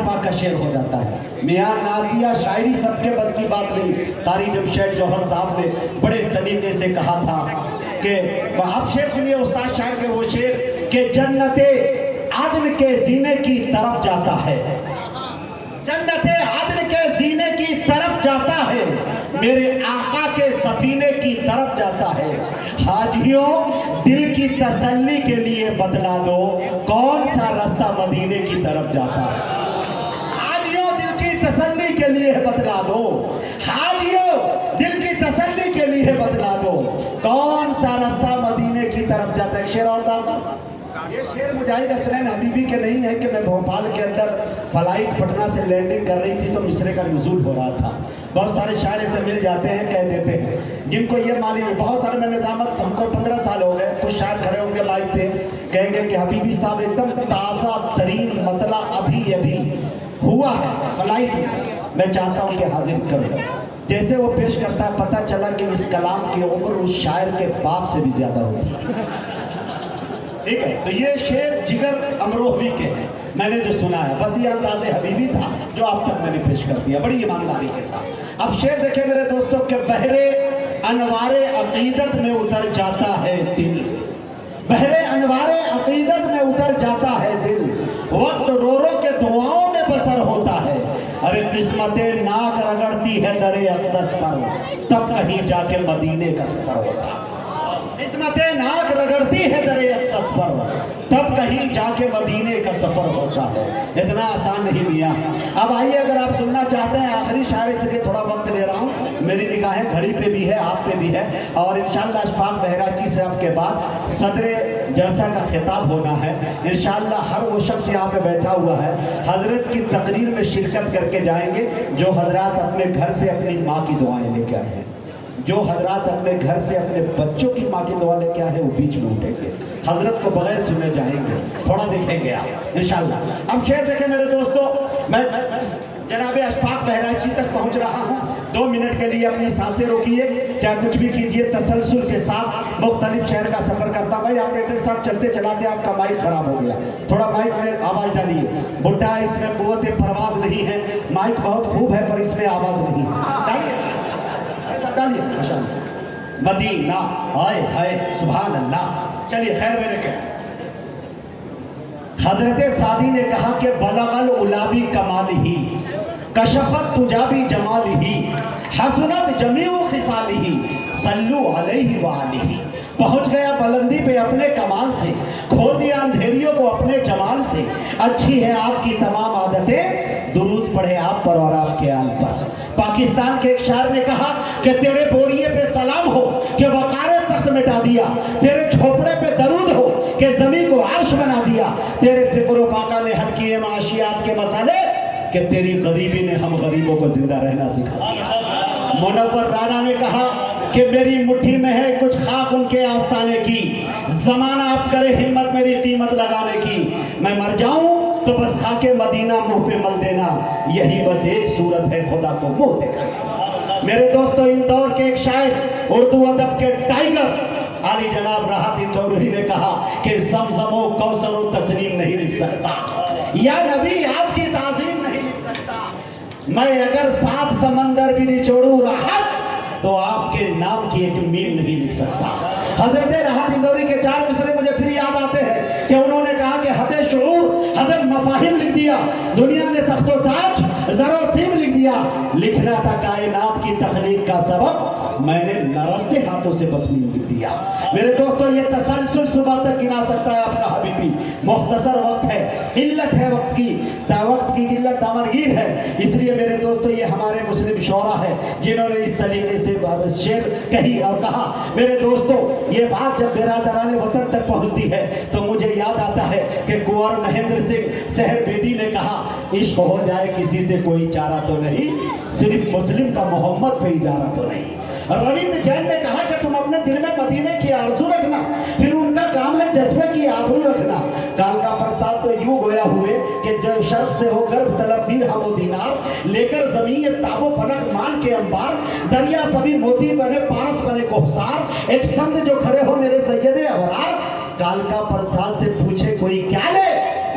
پاک کا شعر ہو جاتا ہے۔ میاں نعتیہ شاعری سب کے بس کی بات نہیں۔ قاری جمشید جوہر صاحب نے بڑے سلیقے سے کہا تھا کہ اب شعر سنیے استاد شاعر کے وہ شعر کہ جنت عدن کے زینے کی طرف جاتا ہے، جنت عدن کے زینے کی طرف جاتا ہے، میرے آقا کے سفینے کی طرف جاتا ہے۔ حاجیوں دل کی تسلی کے لیے بتلا دو کون سا رستہ مدینے کی طرف جاتا ہے۔ حاجیوں دل کی تسلی کے لیے بتلا دو، حاجیوں دل کی تسلی کے لیے بتلا دو کون سا رستہ مدینے کی طرف جاتا ہے۔ شعر اور داؤں یہ شعر مجاہد حسنین حبیبی کے نہیں ہے کہ میں بھوپال کے اندر فلائٹ پٹنہ سے لینڈنگ کر رہی تھی تو مصرے کا نزول ہو رہا تھا۔ بہت سارے شاعر سے مل جاتے ہیں، کہہ دیتے ہیں جن کو یہ معلوم ہے، بہت سارے میں نظامت ہم کو 15 سال ہو گئے، کچھ شاعر کھڑے ہوں گے مائک پہ کہیں گے کہ حبیبی صاحب ایک دم تازہ ترین مطلع ابھی ابھی ہوا ہے فلائٹ میں چاہتا ہوں کہ حاضر کریں۔ جیسے وہ پیش کرتا ہے پتہ چلا کہ اس کلام کی عمر اس شاعر کے باپ سے بھی زیادہ ہوتی ہے۔ ٹھیک ہے، تو یہ شعر جگر امروہوی کے ہیں، میں نے جو سنا ہے بس یہ انداز حبیبی تھا جو آپ تک میں نے پیش کر دیا بڑی ایمانداری کے ساتھ۔ اب شعر دیکھیں میرے دوستوں کہ بحر انوار عقیدت میں اتر جاتا ہے دل، بحر انوار عقیدت میں اتر جاتا ہے دل، وقت رو رو کے دعاؤں میں بسر ہوتا ہے، ارے قسمتیں ناک رگڑتی ہے در اقدس پر تب کہیں جا کے مدینے کا سفر ہوتا ہے، قسمتیں ناک رگڑتی ہے در اقدس پر تب کہیں جا کے مدینے کا سفر ہوتا ہے۔ اتنا آسان نہیں میاں۔ اب آئیے اگر آپ سننا چاہتے ہیں آخری شاعری سے لیے تھوڑا وقت لے رہا ہوں، میری نگاہیں گھڑی پہ بھی ہے آپ پہ بھی ہے، اور انشاءاللہ اشفاق بہراچی صاحب کے بعد صدر جلسہ کا خطاب ہونا ہے۔ انشاءاللہ ہر وہ شخص یہاں پہ بیٹھا ہوا ہے حضرت کی تقریر میں شرکت کر کے جائیں گے جو حضرات اپنے گھر سے اپنی ماں کی دعائیں لے کے آئے ہیں، جو حضرات اپنے گھر سے اپنے بچوں کی ماں کی دعا لے کے آئے ہیں وہ بیچ میں اٹھیں گے، حضرت کو بغیر سنے جائیں گے، تھوڑا دیکھیں گے آپ انشاءاللہ۔ اب شعر دیکھیں میرے دوستو، میں جناب اشفاق بہراچی تک پہنچ رہا ہوں، 2 منٹ کے لیے اپنی سانسیں روکیے، چاہے کچھ بھی کیجیے، تسلسل کے ساتھ مختلف شہر کا سفر کرتا ہوں۔ بھائی آپریٹر صاحب چلتے چلاتے آپ کا مائک خراب ہو گیا، تھوڑا مائک میں آواز ڈالیے، بڈھا اس میں قوت پرواز نہیں ہے، مائک بہت خوب ہے پر اس میں آواز نہیں ڈالیے ماشاءاللہ۔ مدینہ ہائے ہائے سبحان اللہ۔ چلیے خیر میرے کہ حضرت سعدی نے کہا کہ بلغ العلا کمال ہی کشفت تجابی جمال ہی حسنت جمیع خصال ہی صلو علیہ وآلہ، پہنچ گیا بلندی پہ اپنے کمال سے، کھول دیا اندھیریوں کو اپنے جمال سے، اچھی ہے آپ کی تمام عادتیں، درود پڑھے آپ پر اور آپ کے آل پر۔ پاکستان کے ایک شاعر نے کہا کہ تیرے بوریے پہ سلام ہو کہ وقار تخت مٹا دیا، تیرے جھوپڑے پہ درود ہو کہ زمین کو عرش بنا دیا، تیرے فکر و فاقہ نے حل کیے معاشیات کے مسئلے کہ تیری غریبی نے ہم غریبوں کو زندہ رہنا سکھا دیا۔ منور رانا نے کہا کہ میری مٹھی میں ہے کچھ خاک ان کے آستانے کی، زمانہ اب کرے ہمت میری قیمت لگانے کی، میں مر جاؤں تو بس خاک مدینہ منہ پہ مل دینا، یہی بس ایک صورت ہے خدا کو منہ دکھانا۔ میرے دوستو اندور کے ایک شاعر اردو ادب کے ٹائیگر عالی جناب راحت اندوری نے کہا کہ زمزم و کوثر و تسلیم نہیں لکھ سکتا، یا نبی آپ کی تعظیم نہیں لکھ سکتا، میں اگر 7 سمندر بھی نچوڑوں راحت تو آپ کے نام کی ایک میل نہیں لکھ سکتا۔ حضرت راحت اندوری کے 4 مصرے مجھے پھر یاد آتے ہیں کہ انہوں نے کہا کہ حد شعور حد مفاہیم لکھ دیا، دنیا نے تخت و تاج زر و سیم لکھ دیا، لکھنا تھا کائنات کی تخلیق کا سبب، میں نے نرستے ہاتھوں سے بسمین لکھ دیا۔ میرے دوستو یہ تسلسل صبح تک گنا سکتا ہے آپ کا حبیبی، مختصر وقت ہے، قلت ہے وقت کی قلت دامنگیر ہے، اس لیے میرے دوستو یہ ہمارے مسلم شعراء ہے جنہوں نے اس طریقے سے شعر کہی اور کہا۔ میرے دوستو یہ بات جب برادران وطن تک پہنچتی ہے تو مجھے یاد آتا ہے کہ کنور مہندر سنگھ سہر بیدی نے کہا عشق ہو جائے کسی سے کوئی چارہ تو نہیں، صرف مسلم کا محمد پہ اجارہ تو نہیں۔ رویندر جین نے کہا کہ تم اپنے دل میں مدینے کی آرزو رکھنا، پھر ان کا کام ہے جذبے کی آبرو رکھنا۔ کالکا پرساد تو یوں گویا ہوئے کہ جو شرق سے ہو گرب طلب درہم و دینار، لے کر زمین تاب و فلک مال کے انبار، دریا سبھی موتی بنے پارس بنے کوہسار، ایک سمت جو کھڑے ہو میرے سید ابرار، کالکا پرساد سے پوچھے کوئی کیا لے،